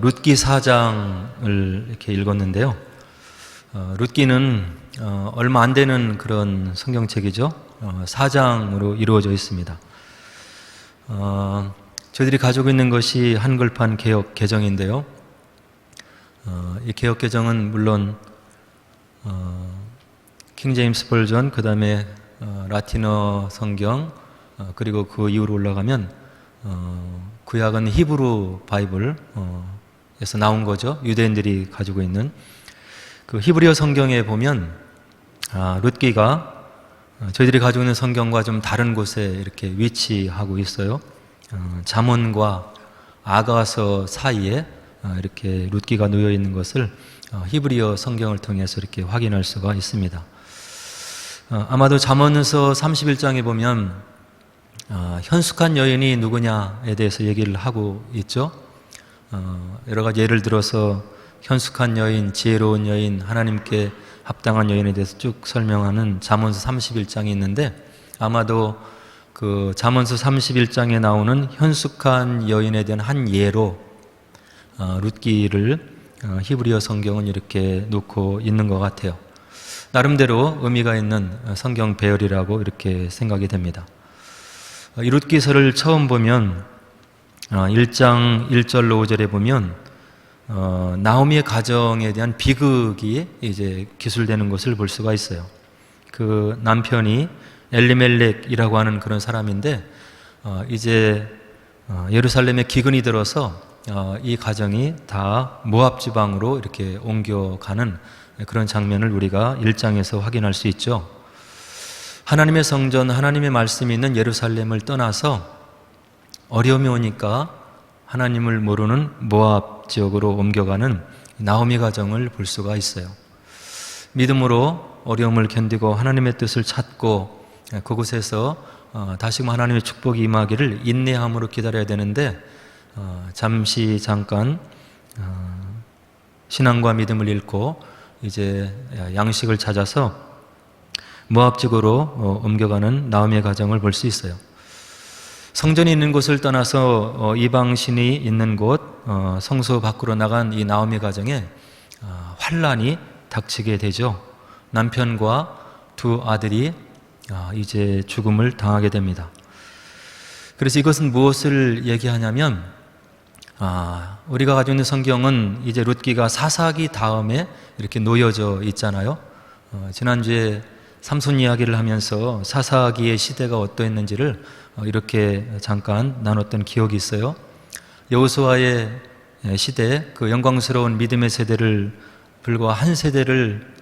룻기 4장을 이렇게 읽었는데요. 룻기는 얼마 안 되는 그런 성경책이죠. 4장으로 이루어져 있습니다. 저희들이 가지고 있는 것이 한글판 개역 개정인데요. 이 개역 개정은 물론 킹제임스 버전, 그 다음에 라틴어 성경, 그리고 그 이후로 올라가면 구약은 히브루 바이블에서 나온 거죠. 유대인들이 가지고 있는 그 히브리어 성경에 보면 룻기가 저희들이 가지고 있는 성경과 좀 다른 곳에 이렇게 위치하고 있어요. 잠언과 아가서 사이에 이렇게 룻기가 놓여 있는 것을 히브리어 성경을 통해서 이렇게 확인할 수가 있습니다. 아마도 잠언서 31장에 보면 현숙한 여인이 누구냐에 대해서 얘기를 하고 있죠. 여러 가지 예를 들어서 현숙한 여인, 지혜로운 여인, 하나님께 합당한 여인에 대해서 쭉 설명하는 잠언서 31장이 있는데, 아마도 그 잠언서 31장에 나오는 현숙한 여인에 대한 한 예로 룻기를 히브리어 성경은 이렇게 놓고 있는 것 같아요. 나름대로 의미가 있는 성경 배열이라고 이렇게 생각이 됩니다. 이 룻기서를 처음 보면 1장 1절로 5절에 보면 나오미의 가정에 대한 비극이 이제 기술되는 것을 볼 수가 있어요. 그 남편이 엘리멜렉이라고 하는 그런 사람인데 이제 예루살렘에 기근이 들어서 이 가정이 다 모압 지방으로 이렇게 옮겨가는 그런 장면을 우리가 1장에서 확인할 수 있죠. 하나님의 성전, 하나님의 말씀이 있는 예루살렘을 떠나서 어려움이 오니까 하나님을 모르는 모압 지역으로 옮겨가는 나오미 가정을 볼 수가 있어요. 믿음으로 어려움을 견디고 하나님의 뜻을 찾고 그곳에서 다시금 하나님의 축복이 임하기를 인내함으로 기다려야 되는데 잠깐 신앙과 믿음을 잃고 이제 양식을 찾아서 모압 지역으로 옮겨가는 나오미의 가정을 볼 수 있어요. 성전이 있는 곳을 떠나서 이방신이 있는 곳, 성소 밖으로 나간 이 나오미 가정에 환란이 닥치게 되죠. 남편과 두 아들이 이제 죽음을 당하게 됩니다. 그래서 이것은 무엇을 얘기하냐면 우리가 가지고 있는 성경은 이제 룻기가 사사기 다음에 이렇게 놓여져 있잖아요. 지난주에 삼손 이야기를 하면서 사사기의 시대가 어떠했는지를 이렇게 잠깐 나눴던 기억이 있어요. 여호수아의 시대, 그 영광스러운 믿음의 세대를 불과 한 세대를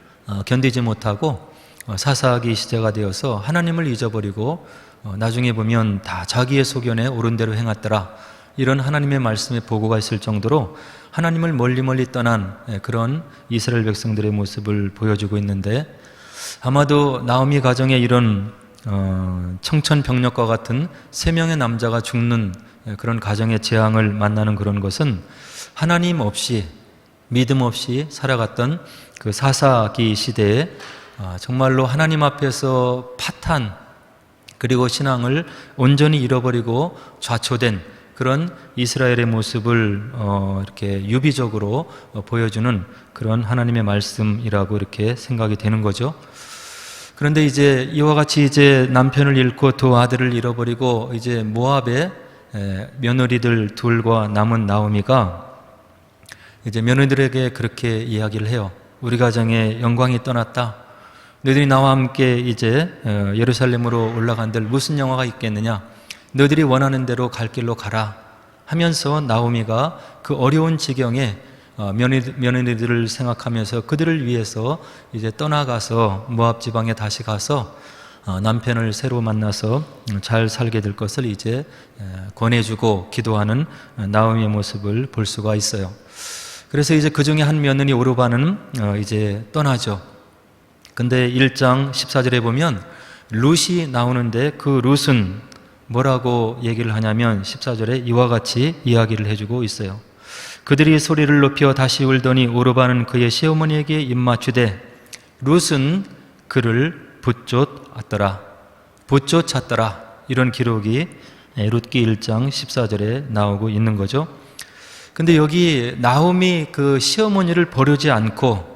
견디지 못하고 사사기 시대가 되어서 하나님을 잊어버리고 나중에 보면 다 자기의 소견에 옳은 대로 행하더라, 이런 하나님의 말씀의 보고가 있을 정도로 하나님을 멀리 떠난 그런 이스라엘 백성들의 모습을 보여주고 있는데, 아마도 나오미 가정에 이런 청천벽력과 같은 3명의 남자가 죽는 그런 가정의 재앙을 만나는 그런 것은 하나님 없이 믿음 없이 살아갔던 그 사사기 시대에 정말로 하나님 앞에서 파탄, 그리고 신앙을 온전히 잃어버리고 좌초된 그런 이스라엘의 모습을 이렇게 유비적으로 보여주는 그런 하나님의 말씀이라고 이렇게 생각이 되는 거죠. 그런데 이제 이와 같이 이제 남편을 잃고 두 아들을 잃어버리고 이제 모압의 며느리들 둘과 남은 나오미가 이제 며느리들에게 그렇게 이야기를 해요. 우리 가정에 영광이 떠났다. 너희들이 나와 함께 이제 예루살렘으로 올라간들 무슨 영화가 있겠느냐. 너희들이 원하는 대로 갈 길로 가라 하면서 나오미가 그 어려운 지경에 며느리들을 생각하면서 그들을 위해서 이제 떠나가서 모압 지방에 다시 가서 남편을 새로 만나서 잘 살게 될 것을 이제 권해주고 기도하는 나오미의 모습을 볼 수가 있어요. 그래서 이제 그 중에 한 며느리 오르바는 이제 떠나죠. 근데 1장 14절에 보면 룻이 나오는데 그 룻은 뭐라고 얘기를 하냐면 14절에 이와 같이 이야기를 해주고 있어요. 그들이 소리를 높여 다시 울더니 오르바는 그의 시어머니에게 입맞추되 룻은 그를 붙쫓았더라. 이런 기록이 룻기 1장 14절에 나오고 있는 거죠. 근데 여기 나오미 그 시어머니를 버리지 않고,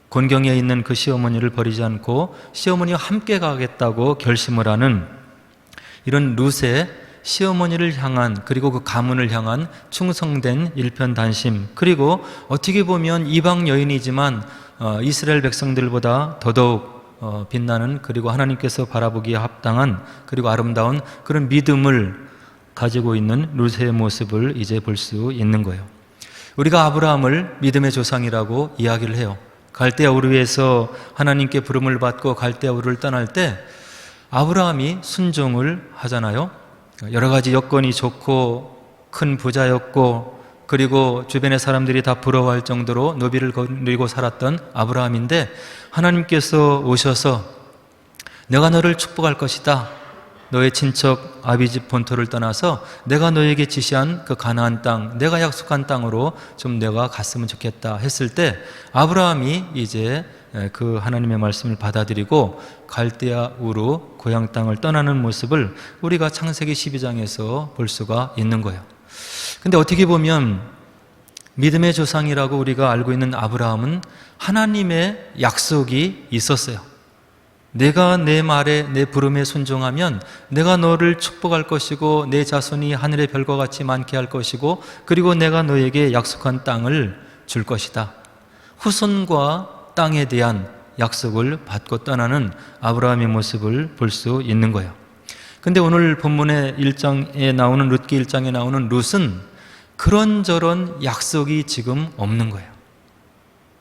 곤경에 있는 그 시어머니를 버리지 않고 시어머니와 함께 가겠다고 결심을 하는 이런 룻의 시어머니를 향한, 그리고 그 가문을 향한 충성된 일편단심, 그리고 어떻게 보면 이방 여인이지만 이스라엘 백성들보다 더더욱 빛나는, 그리고 하나님께서 바라보기에 합당한, 그리고 아름다운 그런 믿음을 가지고 있는 룻의 모습을 이제 볼 수 있는 거예요. 우리가 아브라함을 믿음의 조상이라고 이야기를 해요. 갈대아 우르에서 하나님께 부름을 받고 갈대아 우르를 떠날 때 아브라함이 순종을 하잖아요. 여러 가지 여건이 좋고 큰 부자였고, 그리고 주변의 사람들이 다 부러워할 정도로 노비를 누리고 살았던 아브라함인데, 하나님께서 오셔서 내가 너를 축복할 것이다, 너의 친척 아비집 본토를 떠나서 내가 너에게 지시한 그 가나안 땅, 내가 약속한 땅으로 좀 내가 갔으면 좋겠다 했을 때 아브라함이 이제 그 하나님의 말씀을 받아들이고 갈대아 우르 고향 땅을 떠나는 모습을 우리가 창세기 12장에서 볼 수가 있는 거예요. 근데 어떻게 보면 믿음의 조상이라고 우리가 알고 있는 아브라함은 하나님의 약속이 있었어요. 내가 내 말에, 내 부름에 순종하면 내가 너를 축복할 것이고 내 자손이 하늘의 별과 같이 많게 할 것이고, 그리고 내가 너에게 약속한 땅을 줄 것이다. 후손과 땅에 대한 약속을 받고 떠나는 아브라함의 모습을 볼 수 있는 거예요. 근데 오늘 본문의 1장에 나오는, 룻기 1장에 나오는 룻은 그런저런 약속이 지금 없는 거예요.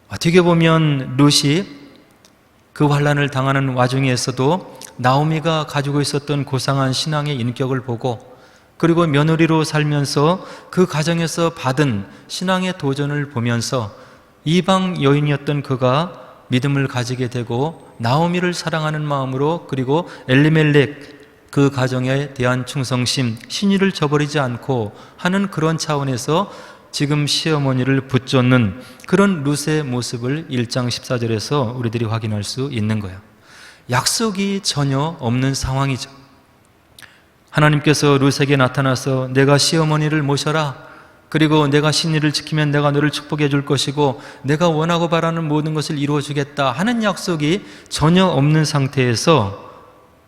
어떻게 보면 룻이 그 환난을 당하는 와중에서도 나오미가 가지고 있었던 고상한 신앙의 인격을 보고, 그리고 며느리로 살면서 그 가정에서 받은 신앙의 도전을 보면서 이방 여인이었던 그가 믿음을 가지게 되고 나오미를 사랑하는 마음으로, 그리고 엘리멜렉 그 가정에 대한 충성심, 신의를 저버리지 않고 하는 그런 차원에서 지금 시어머니를 붙잡는 그런 룻의 모습을 1장 14절에서 우리들이 확인할 수 있는 거예요. 약속이 전혀 없는 상황이죠. 하나님께서 룻에게 나타나서 내가 시어머니를 모셔라, 그리고 내가 신의를 지키면 내가 너를 축복해 줄 것이고 내가 원하고 바라는 모든 것을 이루어 주겠다 하는 약속이 전혀 없는 상태에서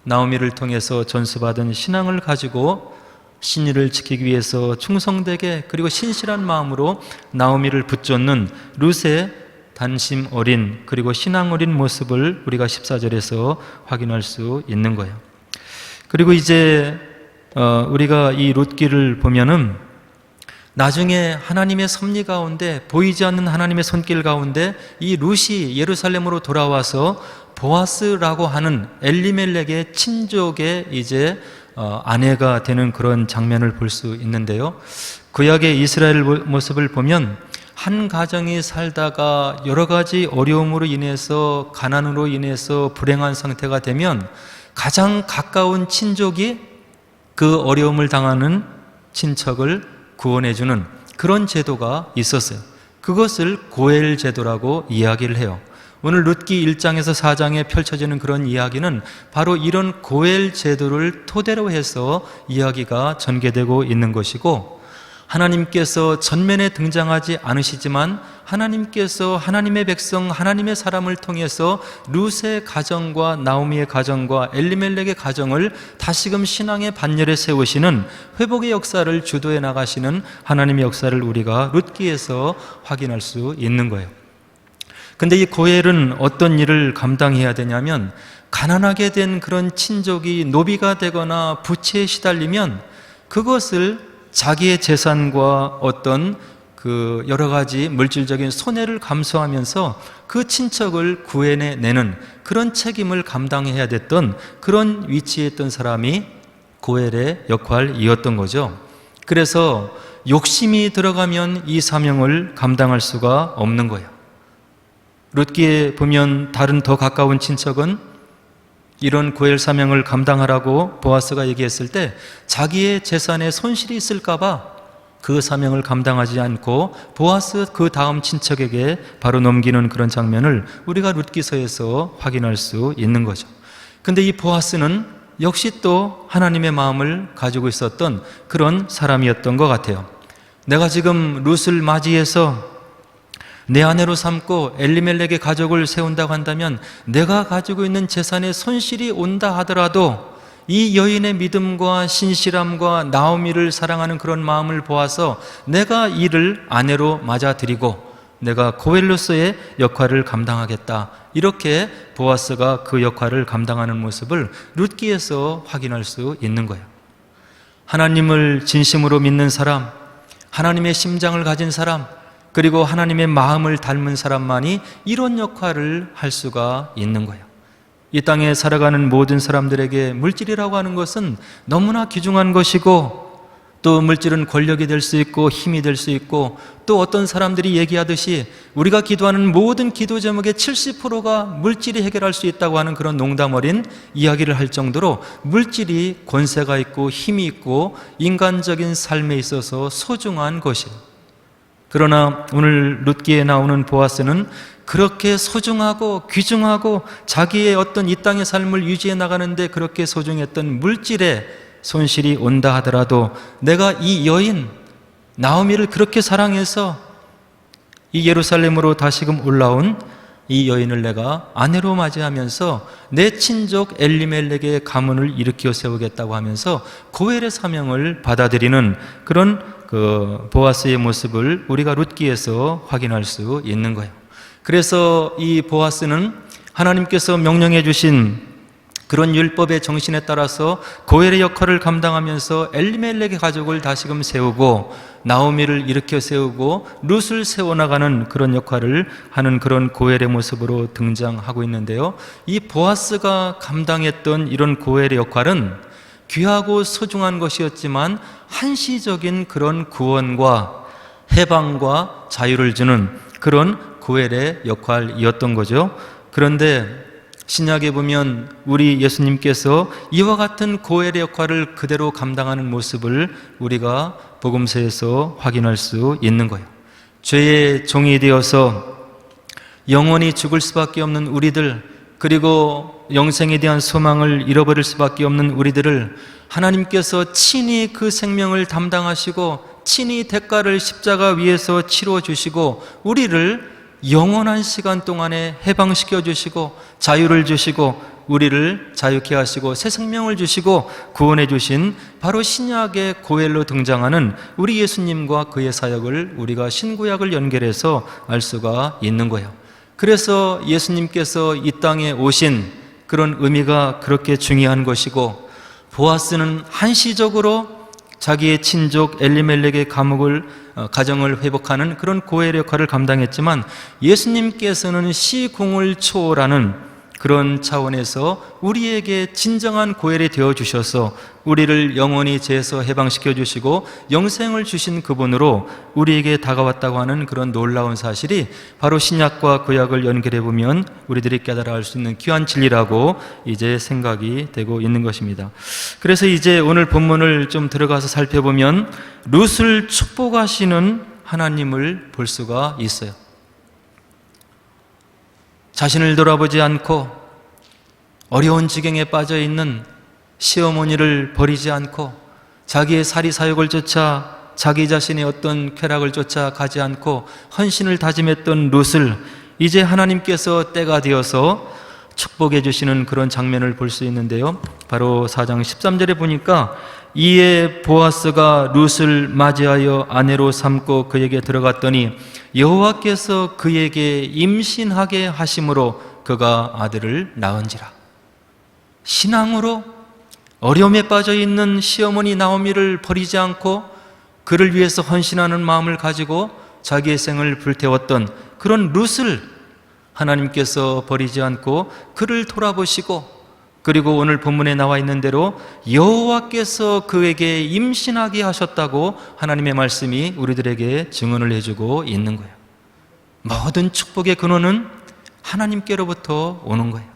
나오미를 통해서 전수받은 신앙을 가지고 신의를 지키기 위해서 충성되게, 그리고 신실한 마음으로 나오미를 붙잡는 룻의 단심 어린, 그리고 신앙 어린 모습을 우리가 14절에서 확인할 수 있는 거예요. 그리고 이제 우리가 이 룻기를 보면은 나중에 하나님의 섭리 가운데, 보이지 않는 하나님의 손길 가운데 이 룻이 예루살렘으로 돌아와서 보아스라고 하는 엘리멜렉의 친족의 이제 아내가 되는 그런 장면을 볼 수 있는데요. 구약의 이스라엘 모습을 보면 한 가정이 살다가 여러 가지 어려움으로 인해서, 가난으로 인해서 불행한 상태가 되면 가장 가까운 친족이 그 어려움을 당하는 친척을 구원해주는 그런 제도가 있었어요. 그것을 고엘 제도라고 이야기를 해요. 오늘 룻기 1장에서 4장에 펼쳐지는 그런 이야기는 바로 이런 고엘 제도를 토대로 해서 이야기가 전개되고 있는 것이고, 하나님께서 전면에 등장하지 않으시지만 하나님께서 하나님의 백성, 하나님의 사람을 통해서 룻의 가정과 나오미의 가정과 엘리멜렉의 가정을 다시금 신앙의 반열에 세우시는 회복의 역사를 주도해 나가시는 하나님의 역사를 우리가 룻기에서 확인할 수 있는 거예요. 근데 이 고엘은 어떤 일을 감당해야 되냐면, 가난하게 된 그런 친족이 노비가 되거나 부채에 시달리면 그것을 자기의 재산과 어떤 그 여러 가지 물질적인 손해를 감수하면서 그 친척을 구해내는 그런 책임을 감당해야 됐던 그런 위치에 있던 사람이 고엘의 역할이었던 거죠. 그래서 욕심이 들어가면 이 사명을 감당할 수가 없는 거예요. 룻기에 보면 다른 더 가까운 친척은 이런 고엘 사명을 감당하라고 보아스가 얘기했을 때 자기의 재산에 손실이 있을까 봐 그 사명을 감당하지 않고 보아스 그 다음 친척에게 바로 넘기는 그런 장면을 우리가 룻기서에서 확인할 수 있는 거죠. 근데 이 보아스는 역시 또 하나님의 마음을 가지고 있었던 그런 사람이었던 것 같아요. 내가 지금 룻을 맞이해서 내 아내로 삼고 엘리멜렉의 가족을 세운다고 한다면 내가 가지고 있는 재산에 손실이 온다 하더라도 이 여인의 믿음과 신실함과 나오미를 사랑하는 그런 마음을 보아서 내가 이를 아내로 맞아들이고 내가 고엘로서의 역할을 감당하겠다. 이렇게 보아스가 그 역할을 감당하는 모습을 룻기에서 확인할 수 있는 거예요. 하나님을 진심으로 믿는 사람, 하나님의 심장을 가진 사람, 그리고 하나님의 마음을 닮은 사람만이 이런 역할을 할 수가 있는 거예요. 이 땅에 살아가는 모든 사람들에게 물질이라고 하는 것은 너무나 귀중한 것이고, 또 물질은 권력이 될 수 있고 힘이 될 수 있고, 또 어떤 사람들이 얘기하듯이 우리가 기도하는 모든 기도 제목의 70%가 물질이 해결할 수 있다고 하는 그런 농담 어린 이야기를 할 정도로 물질이 권세가 있고 힘이 있고 인간적인 삶에 있어서 소중한 것이에요. 그러나 오늘 룻기에 나오는 보아스는 그렇게 소중하고 귀중하고 자기의 어떤 이 땅의 삶을 유지해 나가는데 그렇게 소중했던 물질에 손실이 온다 하더라도 내가 이 여인 나오미를 그렇게 사랑해서 이 예루살렘으로 다시금 올라온 이 여인을 내가 아내로 맞이하면서 내 친족 엘리멜렉의 가문을 일으켜 세우겠다고 하면서 고엘의 사명을 받아들이는 그런 그 보아스의 모습을 우리가 룻기에서 확인할 수 있는 거예요. 그래서 이 보아스는 하나님께서 명령해 주신 그런 율법의 정신에 따라서 고엘의 역할을 감당하면서 엘리멜렉의 가족을 다시금 세우고 나오미를 일으켜 세우고 룻을 세워나가는 그런 역할을 하는 그런 고엘의 모습으로 등장하고 있는데요. 이 보아스가 감당했던 이런 고엘의 역할은 귀하고 소중한 것이었지만 한시적인 그런 구원과 해방과 자유를 주는 그런 고엘의 역할이었던 거죠. 그런데 신약에 보면 우리 예수님께서 이와 같은 고엘의 역할을 그대로 감당하는 모습을 우리가 복음서에서 확인할 수 있는 거예요. 죄의 종이 되어서 영원히 죽을 수밖에 없는 우리들, 그리고 영생에 대한 소망을 잃어버릴 수밖에 없는 우리들을 하나님께서 친히 그 생명을 담당하시고 친히 대가를 십자가 위에서 치러 주시고 우리를 영원한 시간 동안에 해방시켜 주시고 자유를 주시고 우리를 자유케 하시고 새 생명을 주시고 구원해 주신 바로 신약의 고엘로 등장하는 우리 예수님과 그의 사역을 우리가 신구약을 연결해서 알 수가 있는 거예요. 그래서 예수님께서 이 땅에 오신 그런 의미가 그렇게 중요한 것이고, 보아스는 한시적으로 자기의 친족 엘리멜렉의 가정을 회복하는 그런 고엘의 역할을 감당했지만 예수님께서는 시공을 초월하는 그런 차원에서 우리에게 진정한 고엘이 되어주셔서 우리를 영원히 죄에서 해방시켜 주시고 영생을 주신 그분으로 우리에게 다가왔다고 하는 그런 놀라운 사실이 바로 신약과 구약을 연결해 보면 우리들이 깨달아 알 수 있는 귀한 진리라고 이제 생각이 되고 있는 것입니다. 그래서 이제 오늘 본문을 좀 들어가서 살펴보면 룻을 축복하시는 하나님을 볼 수가 있어요. 자신을 돌아보지 않고 어려운 지경에 빠져 있는 시어머니를 버리지 않고 자기의 사리사욕을 쫓아 자기 자신의 어떤 쾌락을 쫓아 가지 않고 헌신을 다짐했던 룻을 이제 하나님께서 때가 되어서 축복해 주시는 그런 장면을 볼 수 있는데요. 바로 4장 13절에 보니까 이에 보아스가 룻을 맞이하여 아내로 삼고 그에게 들어갔더니 여호와께서 그에게 임신하게 하심으로 그가 아들을 낳은지라. 신앙으로 어려움에 빠져 있는 시어머니 나오미를 버리지 않고 그를 위해서 헌신하는 마음을 가지고 자기의 생을 불태웠던 그런 룻을 하나님께서 버리지 않고 그를 돌아보시고, 그리고 오늘 본문에 나와 있는 대로 여호와께서 그에게 임신하게 하셨다고 하나님의 말씀이 우리들에게 증언을 해주고 있는 거예요. 모든 축복의 근원은 하나님께로부터 오는 거예요.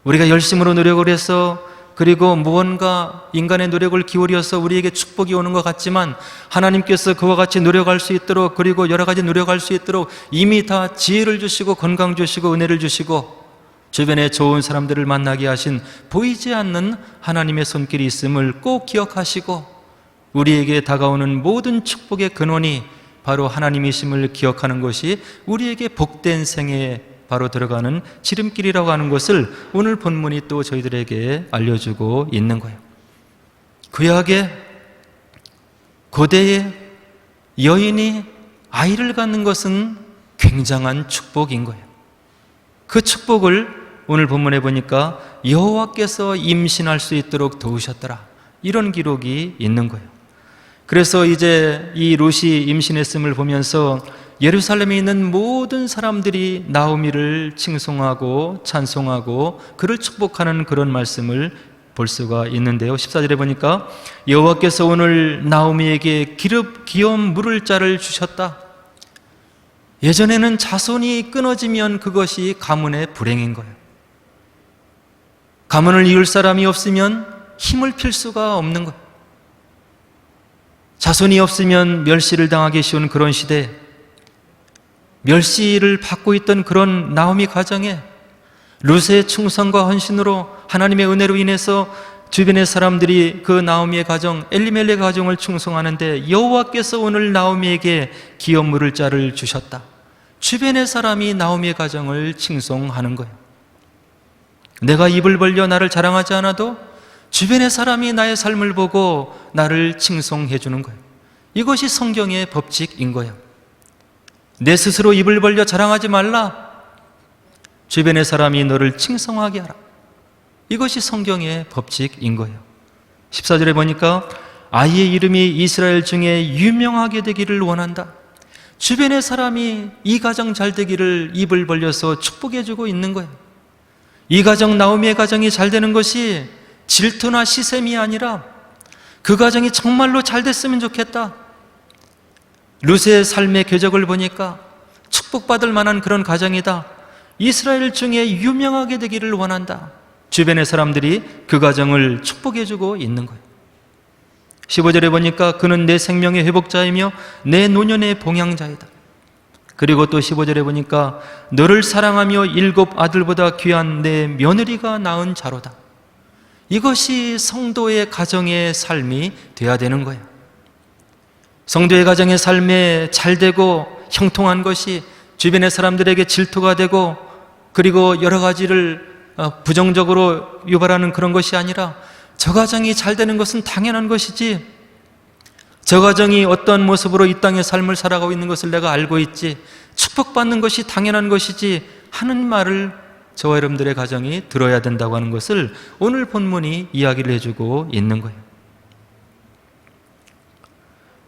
우리가 열심으로 노력을 해서 그리고 무언가 인간의 노력을 기울여서 우리에게 축복이 오는 것 같지만 하나님께서 그와 같이 노력할 수 있도록, 그리고 여러 가지 노력할 수 있도록 이미 다 지혜를 주시고 건강 주시고 은혜를 주시고 주변에 좋은 사람들을 만나게 하신 보이지 않는 하나님의 손길이 있음을 꼭 기억하시고, 우리에게 다가오는 모든 축복의 근원이 바로 하나님이심을 기억하는 것이 우리에게 복된 생에 바로 들어가는 지름길이라고 하는 것을 오늘 본문이 또 저희들에게 알려주고 있는 거예요. 구약의 고대의 여인이 아이를 갖는 것은 굉장한 축복인 거예요. 그 축복을 오늘 본문에 보니까 여호와께서 임신할 수 있도록 도우셨더라, 이런 기록이 있는 거예요. 그래서 이제 이 룻이 임신했음을 보면서 예루살렘에 있는 모든 사람들이 나오미를 칭송하고 찬송하고 그를 축복하는 그런 말씀을 볼 수가 있는데요. 14절에 보니까 여호와께서 오늘 나오미에게 귀여운 물을 자를 주셨다. 예전에는 자손이 끊어지면 그것이 가문의 불행인 거예요. 가문을 이을 사람이 없으면 힘을 필 수가 없는 거예요. 자손이 없으면 멸시를 당하기 쉬운 그런 시대에 멸시를 받고 있던 그런 나오미 가정에 룻의 충성과 헌신으로 하나님의 은혜로 인해서 주변의 사람들이 그 나오미의 가정, 엘리멜렉 가정을 충성하는데 여호와께서 오늘 나오미에게 기업 물을 자를 주셨다. 주변의 사람이 나오미의 가정을 칭송하는 거예요. 내가 입을 벌려 나를 자랑하지 않아도 주변의 사람이 나의 삶을 보고 나를 칭송해 주는 거예요. 이것이 성경의 법칙인 거예요. 내 스스로 입을 벌려 자랑하지 말라. 주변의 사람이 너를 칭송하게 하라. 이것이 성경의 법칙인 거예요. 14절에 보니까 아이의 이름이 이스라엘 중에 유명하게 되기를 원한다. 주변의 사람이 이 가정 잘 되기를 입을 벌려서 축복해 주고 있는 거예요. 이 가정, 나오미의 가정이 잘 되는 것이 질투나 시샘이 아니라 그 가정이 정말로 잘 됐으면 좋겠다. 룻의 삶의 궤적을 보니까 축복받을 만한 그런 가정이다. 이스라엘 중에 유명하게 되기를 원한다. 주변의 사람들이 그 가정을 축복해 주고 있는 거예요. 15절에 보니까 그는 내 생명의 회복자이며 내 노년의 봉양자이다. 그리고 또 15절에 보니까 너를 사랑하며 7 아들보다 귀한 내 며느리가 낳은 자로다. 이것이 성도의 가정의 삶이 돼야 되는 거예요. 성도의 가정의 삶에 잘되고 형통한 것이 주변의 사람들에게 질투가 되고 그리고 여러 가지를 부정적으로 유발하는 그런 것이 아니라 저 가정이 잘 되는 것은 당연한 것이지, 저 가정이 어떤 모습으로 이 땅의 삶을 살아가고 있는 것을 내가 알고 있지, 축복받는 것이 당연한 것이지 하는 말을 저와 여러분들의 가정이 들어야 된다고 하는 것을 오늘 본문이 이야기를 해주고 있는 거예요.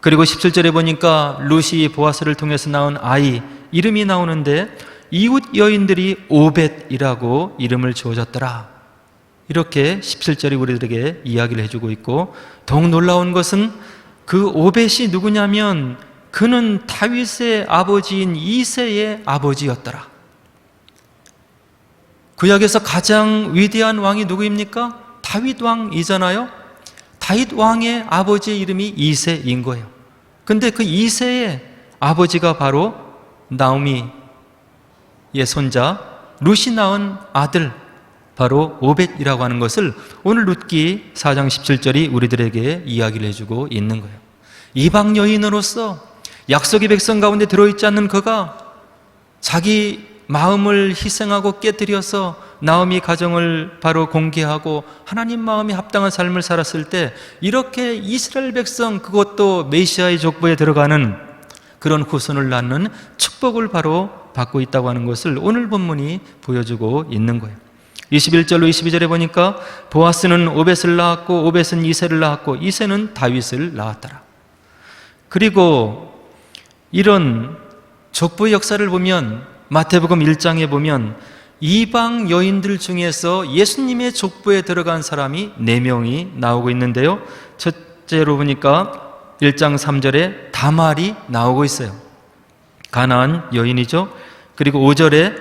그리고 17절에 보니까 룻이 보아스를 통해서 낳은 아이 이름이 나오는데 이웃 여인들이 오벳이라고 이름을 지어줬더라. 이렇게 17절이 우리들에게 이야기를 해주고 있고, 더욱 놀라운 것은 그 오벳이 누구냐면 그는 다윗의 아버지인 이새의 아버지였더라. 구약에서 가장 위대한 왕이 누구입니까? 다윗 왕이잖아요. 다윗 왕의 아버지의 이름이 이새인 거예요. 근데 그 이새의 아버지가 바로 나오미의 손자 룻이 낳은 아들, 바로 오벳이라고 하는 것을 오늘 룻기 4장 17절이 우리들에게 이야기를 해주고 있는 거예요. 이방 여인으로서 약속의 백성 가운데 들어있지 않는 그가 자기 마음을 희생하고 깨뜨려서 나오미 가정을 바로 공개하고 하나님 마음에 합당한 삶을 살았을 때 이렇게 이스라엘 백성, 그것도 메시아의 족보에 들어가는 그런 후손을 낳는 축복을 바로 받고 있다고 하는 것을 오늘 본문이 보여주고 있는 거예요. 21절로 22절에 보니까 보아스는 오벳을 낳았고 오벳은 이새를 낳았고 이새는 다윗을 낳았더라. 그리고 이런 족보의 역사를 보면 마태복음 1장에 보면 이방 여인들 중에서 예수님의 족보에 들어간 사람이 4명이 나오고 있는데요. 첫째로 보니까 1장 3절에 다말이 나오고 있어요. 가나안 여인이죠. 그리고 5절에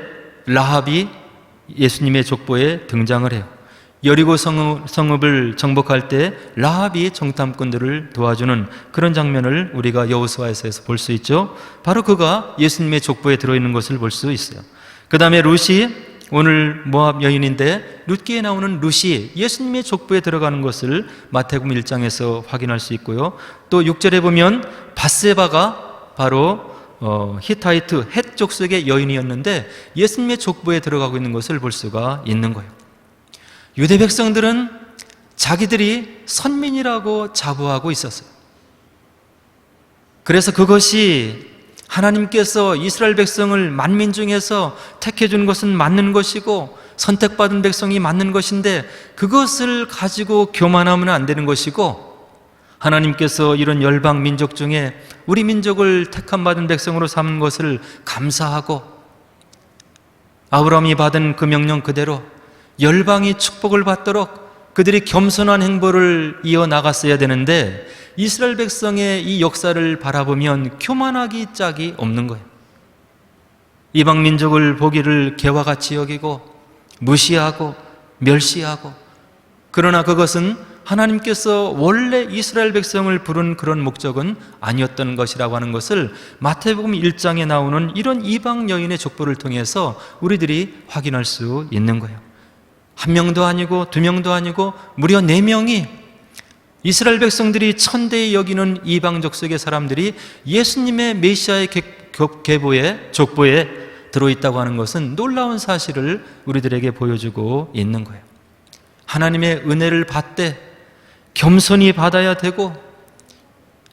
라합이 예수님의 족보에 등장을 해요. 여리고 성읍을 정복할 때 라합이 정탐꾼들을 도와주는 그런 장면을 우리가 여호수아에서 볼 수 있죠. 바로 그가 예수님의 족보에 들어있는 것을 볼 수 있어요. 그 다음에 룻이 오늘 모압 여인인데 룻기에 나오는 룻이 예수님의 족보에 들어가는 것을 마태복음 1장에서 확인할 수 있고요. 또 6절에 보면 밧세바가 바로 히타이트 헷 족속의 여인이었는데 예수님의 족보에 들어가고 있는 것을 볼 수가 있는 거예요. 유대 백성들은 자기들이 선민이라고 자부하고 있었어요. 그래서 그것이 하나님께서 이스라엘 백성을 만민 중에서 택해 준 것은 맞는 것이고 선택받은 백성이 맞는 것인데 그것을 가지고 교만하면 안 되는 것이고, 하나님께서 이런 열방 민족 중에 우리 민족을 택함 받은 백성으로 삼은 것을 감사하고 아브라함이 받은 그 명령 그대로 열방이 축복을 받도록 그들이 겸손한 행보를 이어나갔어야 되는데, 이스라엘 백성의 이 역사를 바라보면 교만하기 짝이 없는 거예요. 이방 민족을 보기를 개와 같이 여기고 무시하고 멸시하고, 그러나 그것은 하나님께서 원래 이스라엘 백성을 부른 그런 목적은 아니었던 것이라고 하는 것을 마태복음 1장에 나오는 이런 이방 여인의 족보를 통해서 우리들이 확인할 수 있는 거예요. 한 명도 아니고 두 명도 아니고 무려 4명이, 이스라엘 백성들이 천대에 여기는 이방 족속의 사람들이 예수님의 메시아의 계보에 족보에 들어있다고 하는 것은 놀라운 사실을 우리들에게 보여주고 있는 거예요. 하나님의 은혜를 받되 겸손히 받아야 되고,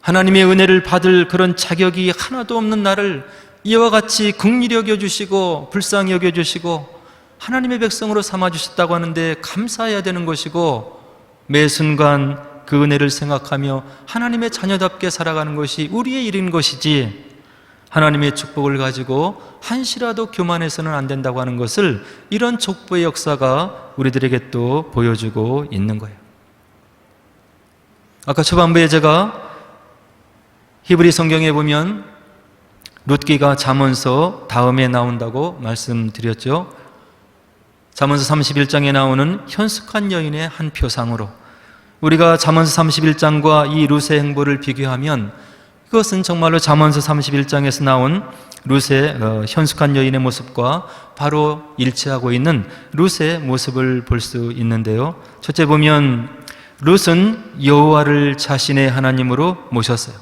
하나님의 은혜를 받을 그런 자격이 하나도 없는 나를 이와 같이 긍휼히 여겨주시고 불쌍히 여겨주시고 하나님의 백성으로 삼아주셨다고 하는데 감사해야 되는 것이고, 매 순간 그 은혜를 생각하며 하나님의 자녀답게 살아가는 것이 우리의 일인 것이지, 하나님의 축복을 가지고 한시라도 교만해서는 안 된다고 하는 것을 이런 족보의 역사가 우리들에게 또 보여주고 있는 거예요. 아까 초반부에 제가 히브리 성경에 보면 룻기가 잠언서 다음에 나온다고 말씀드렸죠. 잠언서 31장에 나오는 현숙한 여인의 한 표상으로 우리가 잠언서 31장과 이 룻의 행보를 비교하면 그것은 정말로 잠언서 31장에서 나온 룻의 현숙한 여인의 모습과 바로 일치하고 있는 룻의 모습을 볼 수 있는데요. 첫째 보면 룻은 여호와를 자신의 하나님으로 모셨어요.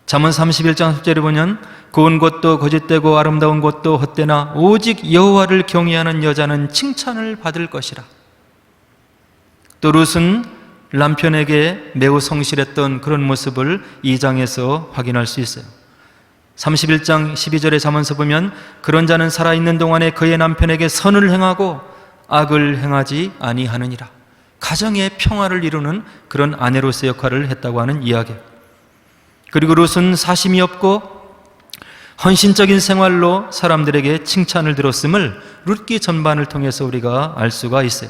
잠언서 31장 10절에 보면 고운 것도 거짓되고 아름다운 것도 헛되나 오직 여호와를 경외하는 여자는 칭찬을 받을 것이라. 또 룻은 남편에게 매우 성실했던 그런 모습을 2장에서 확인할 수 있어요. 31장 12절의 잠언서 보면 그런 자는 살아있는 동안에 그의 남편에게 선을 행하고 악을 행하지 아니하느니라. 가정의 평화를 이루는 그런 아내로서의 역할을 했다고 하는 이야기. 그리고 룻은 사심이 없고 헌신적인 생활로 사람들에게 칭찬을 들었음을 룻기 전반을 통해서 우리가 알 수가 있어요.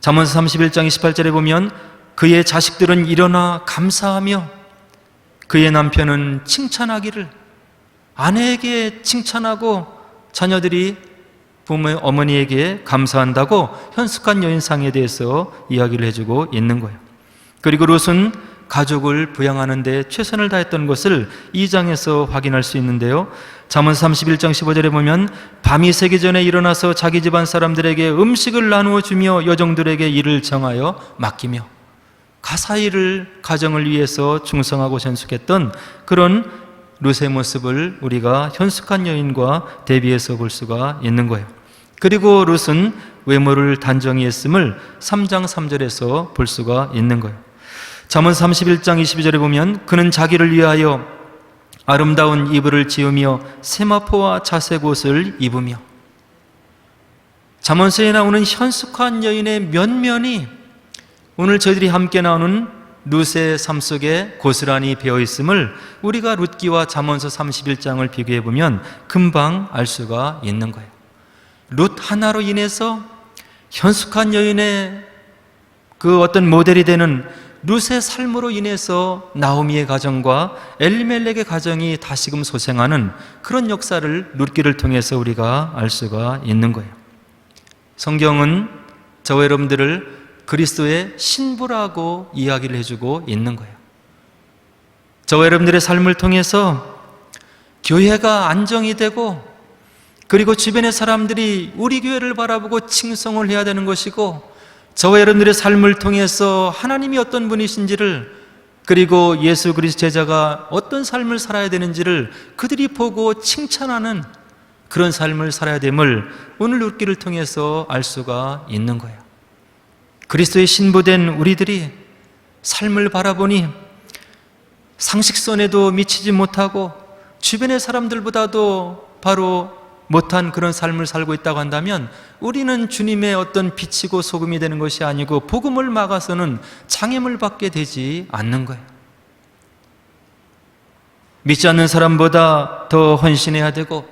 잠언서 31장 28절에 보면 그의 자식들은 일어나 감사하며 그의 남편은 칭찬하기를, 아내에게 칭찬하고 자녀들이 부모의 어머니에게 감사한다고 현숙한 여인상에 대해서 이야기를 해주고 있는 거예요. 그리고 룻은 가족을 부양하는 데 최선을 다했던 것을 2장에서 확인할 수 있는데요. 잠언서 31장 15절에 보면 밤이 새기 전에 일어나서 자기 집안 사람들에게 음식을 나누어 주며 여종들에게 일을 정하여 맡기며 가사일을 가정을 위해서 충성하고 전숙했던 그런 룻의 모습을 우리가 현숙한 여인과 대비해서 볼 수가 있는 거예요. 그리고 룻은 외모를 단정히 했음을 3장 3절에서 볼 수가 있는 거예요. 잠언서 31장 22절에 보면 그는 자기를 위하여 아름다운 이불을 지으며 세마포와 자색 옷을 입으며, 잠언서에 나오는 현숙한 여인의 면면이 오늘 저희들이 함께 나오는 룻의 삶 속에 고스란히 배어 있음을 우리가 룻기와 잠언서 31장을 비교해 보면 금방 알 수가 있는 거예요. 룻 하나로 인해서 현숙한 여인의 그 어떤 모델이 되는 룻의 삶으로 인해서 나오미의 가정과 엘리멜렉의 가정이 다시금 소생하는 그런 역사를 룻기를 통해서 우리가 알 수가 있는 거예요. 성경은 저와 여러분들을 그리스도의 신부라고 이야기를 해주고 있는 거예요. 저와 여러분들의 삶을 통해서 교회가 안정이 되고 그리고 주변의 사람들이 우리 교회를 바라보고 칭송을 해야 되는 것이고, 저와 여러분들의 삶을 통해서 하나님이 어떤 분이신지를, 그리고 예수 그리스도 제자가 어떤 삶을 살아야 되는지를 그들이 보고 칭찬하는 그런 삶을 살아야 됨을 오늘 룻기를 통해서 알 수가 있는 거예요. 그리스도의 신부된 우리들이 삶을 바라보니 상식선에도 미치지 못하고 주변의 사람들보다도 바로 못한 그런 삶을 살고 있다고 한다면, 우리는 주님의 어떤 빛이고 소금이 되는 것이 아니고 복음을 막아서는 장애물 받게 되지 않는 거예요. 믿지 않는 사람보다 더 헌신해야 되고,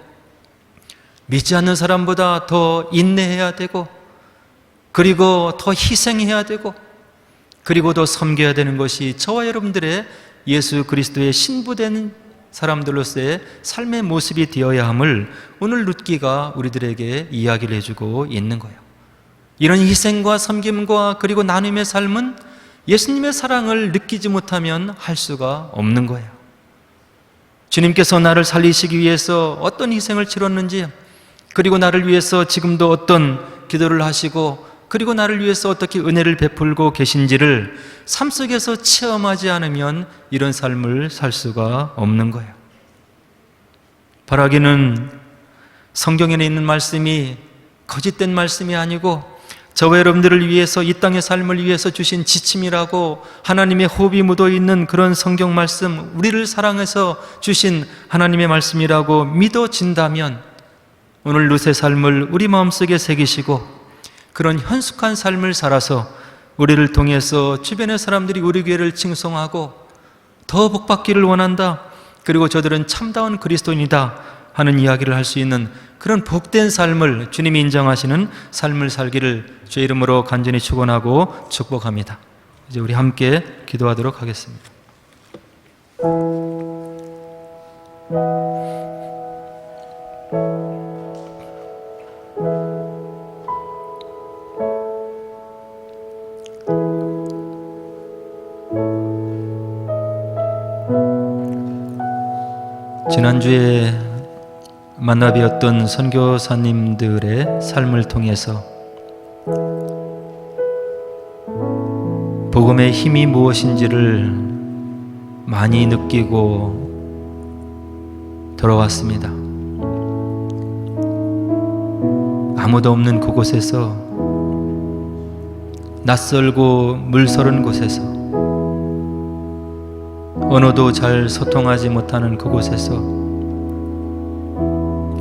믿지 않는 사람보다 더 인내해야 되고, 그리고 더 희생해야 되고, 그리고 더 섬겨야 되는 것이 저와 여러분들의 예수 그리스도의 신부된 사람들로서의 삶의 모습이 되어야 함을 오늘 룻기가 우리들에게 이야기를 해주고 있는 거예요. 이런 희생과 섬김과 그리고 나눔의 삶은 예수님의 사랑을 느끼지 못하면 할 수가 없는 거예요. 주님께서 나를 살리시기 위해서 어떤 희생을 치렀는지, 그리고 나를 위해서 지금도 어떤 기도를 하시고, 그리고 나를 위해서 어떻게 은혜를 베풀고 계신지를 삶 속에서 체험하지 않으면 이런 삶을 살 수가 없는 거예요. 바라기는 성경에 있는 말씀이 거짓된 말씀이 아니고, 저와 여러분들을 위해서 이 땅의 삶을 위해서 주신 지침이라고 하나님의 호흡이 묻어있는 그런 성경 말씀, 우리를 사랑해서 주신 하나님의 말씀이라고 믿어진다면 오늘 룻의 삶을 우리 마음속에 새기시고 그런 현숙한 삶을 살아서 우리를 통해서 주변의 사람들이 우리 교회를 칭송하고 더 복받기를 원한다, 그리고 저들은 참다운 그리스도인이다 하는 이야기를 할 수 있는 그런 복된 삶을, 주님이 인정하시는 삶을 살기를 주의 이름으로 간절히 축원하고 축복합니다. 이제 우리 함께 기도하도록 하겠습니다. 지난주에 만나뵈었던 선교사님들의 삶을 통해서 복음의 힘이 무엇인지를 많이 느끼고 돌아왔습니다. 아무도 없는 그곳에서, 낯설고 물서른 곳에서, 언어도 잘 소통하지 못하는 그곳에서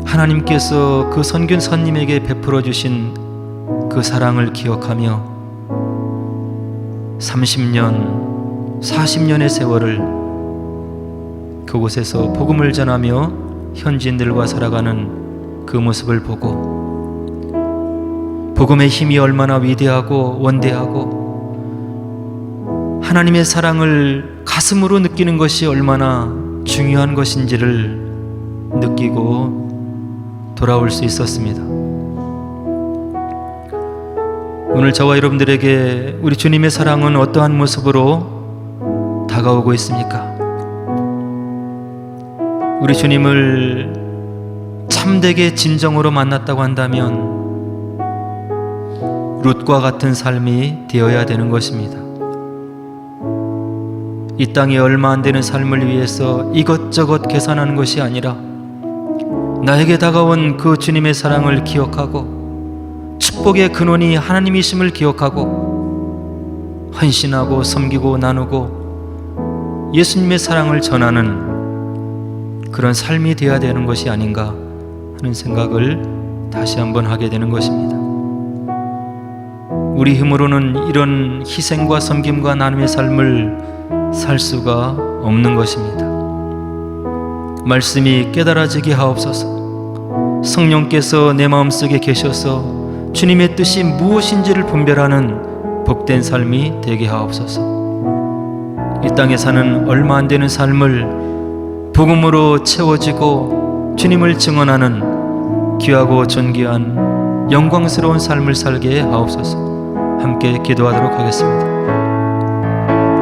하나님께서 그 선교사님에게 베풀어 주신 그 사랑을 기억하며 30년, 40년의 세월을 그곳에서 복음을 전하며 현지인들과 살아가는 그 모습을 보고, 복음의 힘이 얼마나 위대하고 원대하고 하나님의 사랑을 가슴으로 느끼는 것이 얼마나 중요한 것인지를 느끼고 돌아올 수 있었습니다. 오늘 저와 여러분들에게 우리 주님의 사랑은 어떠한 모습으로 다가오고 있습니까? 우리 주님을 참되게 진정으로 만났다고 한다면 룻과 같은 삶이 되어야 되는 것입니다. 이 땅에 얼마 안 되는 삶을 위해서 이것저것 계산하는 것이 아니라 나에게 다가온 그 주님의 사랑을 기억하고 축복의 근원이 하나님이심을 기억하고 헌신하고 섬기고 나누고 예수님의 사랑을 전하는 그런 삶이 되어야 되는 것이 아닌가 하는 생각을 다시 한번 하게 되는 것입니다. 우리 힘으로는 이런 희생과 섬김과 나눔의 삶을 살 수가 없는 것입니다. 말씀이 깨달아지게 하옵소서. 성령께서 내 마음속에 계셔서 주님의 뜻이 무엇인지를 분별하는 복된 삶이 되게 하옵소서. 이 땅에 사는 얼마 안 되는 삶을 복음으로 채워지고 주님을 증언하는 귀하고 존귀한 영광스러운 삶을 살게 하옵소서. 함께 기도하도록 하겠습니다.